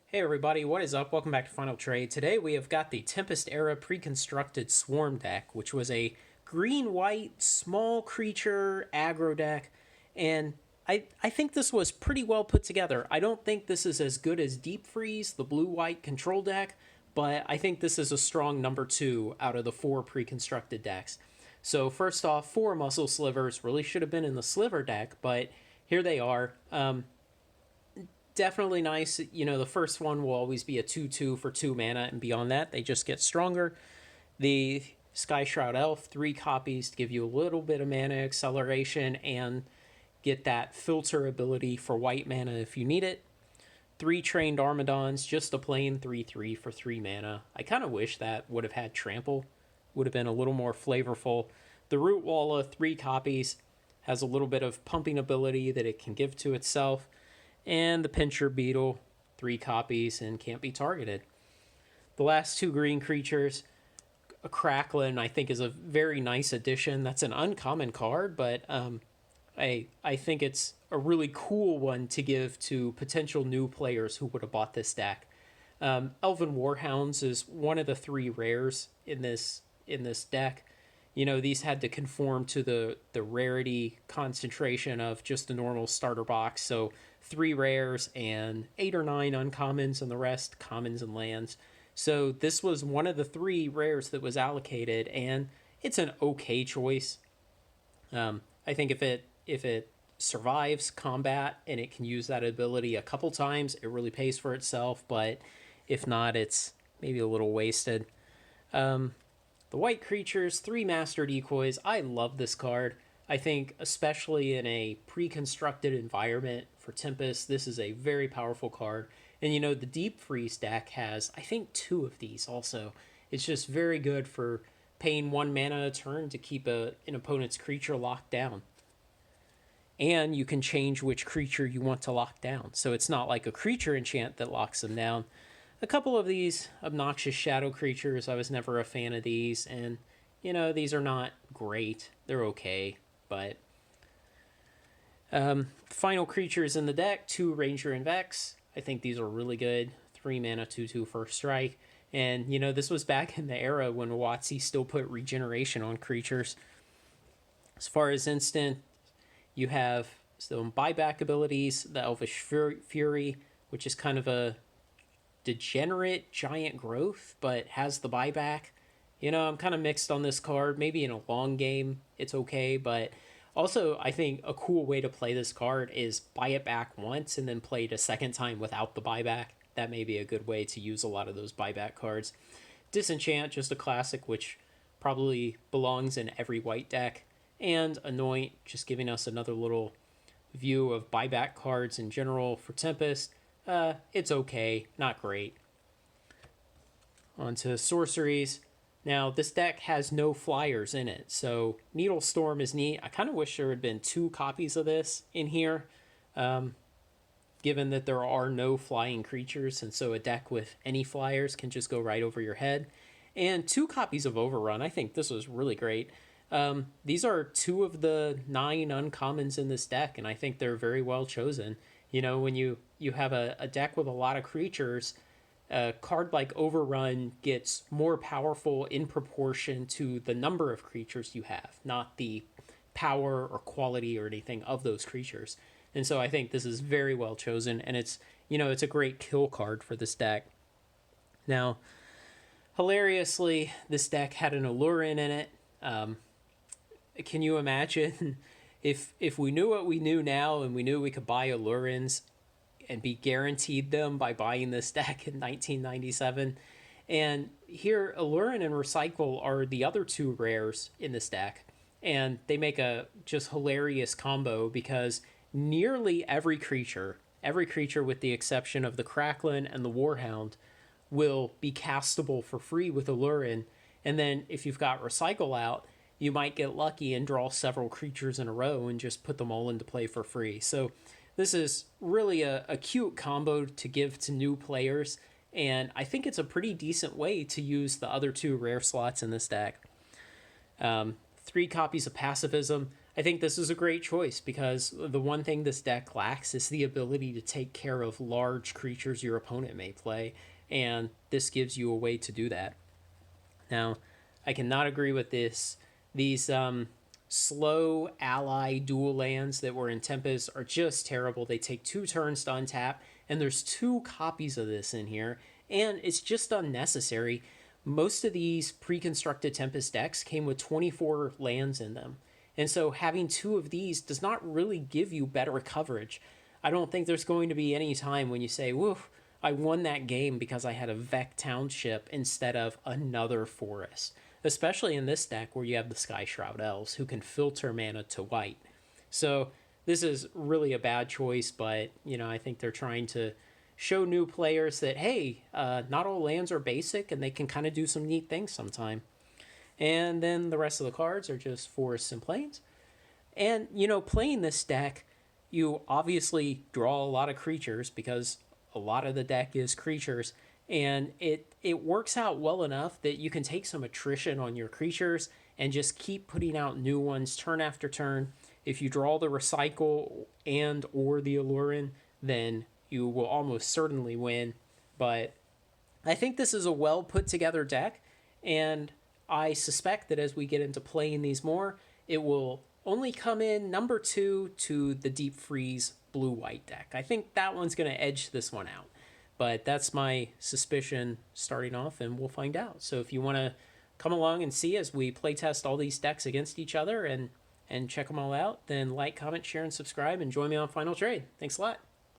Hey everybody, what is up? Welcome back to Final Trade. Today we have got the Tempest era Preconstructed Swarm deck, which was a green-white small creature aggro deck, and I think this was pretty well put together. I don't think this is as good as Deep Freeze, the blue-white control deck, but I think this is a strong number 2 out of the 4 pre-constructed decks. So first off, 4 Muscle Slivers really should have been in the Sliver deck, but here they are. Definitely nice. You know, the first one will always be a 2/2 for 2 mana, and beyond that, they just get stronger. The Sky Shroud Elf, 3 copies to give you a little bit of mana acceleration and get that filter ability for white mana if you need it. 3 Trained Armadons, just a plain 3/3 for 3 mana. I kind of wish that would have had Trample, would have been a little more flavorful. The Root Walla, 3 copies, has a little bit of pumping ability that it can give to itself. And the Pincher Beetle, 3 copies and can't be targeted. The last 2 green creatures, a Cracklin, I think is a very nice addition. That's an uncommon card, but I think it's a really cool one to give to potential new players who would have bought this deck. Elven Warhounds is one of the 3 rares in this deck. You know, these had to conform to the rarity concentration of just a normal starter box. So 3 rares and 8 or 9 uncommons, and the rest commons and lands. So this was one of the 3 rares that was allocated, and it's an okay choice. I think if it survives combat and it can use that ability a couple times, it really pays for itself. But if not, it's maybe a little wasted. The white creatures, 3 Master Decoys. I love this card. I think especially in a pre-constructed environment for Tempest, this is a very powerful card. And you know, the Deep Freeze deck has, I think, 2 of these also. It's just very good for paying 1 mana a turn to keep an opponent's creature locked down. And you can change which creature you want to lock down. So it's not like a creature enchant that locks them down. A couple of these obnoxious shadow creatures, I was never a fan of these, and you know, these are not great. They're okay, but final creatures in the deck, 2 Ranger and Vex. I think these are really good. 3 mana, 2/2 first strike. And you know, this was back in the era when WotC still put regeneration on creatures. As far as instant, you have some buyback abilities, the Elvish Fury, which is kind of a degenerate giant growth, but has the buyback. You know, I'm kind of mixed on this card. Maybe in a long game, it's okay, but also I think a cool way to play this card is buy it back once and then play it a second time without the buyback. That may be a good way to use a lot of those buyback cards. Disenchant, just a classic, which probably belongs in every white deck. And Anoint, just giving us another little view of buyback cards in general for Tempest. It's okay, not great. On to sorceries. Now, this deck has no flyers in it, so Needle Storm is neat. I kind of wish there had been 2 copies of this in here, given that there are no flying creatures, and so a deck with any flyers can just go right over your head. And 2 copies of Overrun. I think this was really great. These are 2 of the 9 uncommons in this deck, and I think they're very well chosen. You know, when you have a deck with a lot of creatures, a card like Overrun gets more powerful in proportion to the number of creatures you have, not the power or quality or anything of those creatures. And so I think this is very well chosen, and it's, you know, it's a great kill card for this deck. Now, hilariously, this deck had an Allurin in it. Can you imagine if we knew what we knew now and we knew we could buy Allurins and be guaranteed them by buying this deck in 1997? And here, Allurin and Recycle are the other 2 rares in this deck, and they make a just hilarious combo because nearly every creature with the exception of the Cracklin and the Warhound, will be castable for free with Allurin. And then if you've got Recycle out, you might get lucky and draw several creatures in a row and just put them all into play for free. So this is really a cute combo to give to new players, and I think it's a pretty decent way to use the other 2 rare slots in this deck. 3 copies of Pacifism. I think this is a great choice because the one thing this deck lacks is the ability to take care of large creatures your opponent may play, and this gives you a way to do that. Now, I cannot agree with this. These slow ally dual lands that were in Tempest are just terrible. They take 2 turns to untap, and there's 2 copies of this in here, and it's just unnecessary. Most of these pre-constructed Tempest decks came with 24 lands in them. And so having 2 of these does not really give you better coverage. I don't think there's going to be any time when you say, woof, I won that game because I had a Vec Township instead of another forest. Especially in this deck where you have the Sky Shroud Elves who can filter mana to white. So this is really a bad choice, but I think they're trying to show new players that, hey, not all lands are basic and they can kind of do some neat things sometime. And then the rest of the cards are just forests and plains. And, playing this deck, you obviously draw a lot of creatures because a lot of the deck is creatures. And it works out well enough that you can take some attrition on your creatures and just keep putting out new ones turn after turn. If you draw the Recycle and or the Allurin, then you will almost certainly win. But I think this is a well put together deck, and I suspect that as we get into playing these more, it will only come in number 2 to the Deep Freeze blue-white deck. I think that one's going to edge this one out. But that's my suspicion starting off, and we'll find out. So if you want to come along and see as we playtest all these decks against each other and check them all out, then like, comment, share, and subscribe, and join me on Final Trade. Thanks a lot.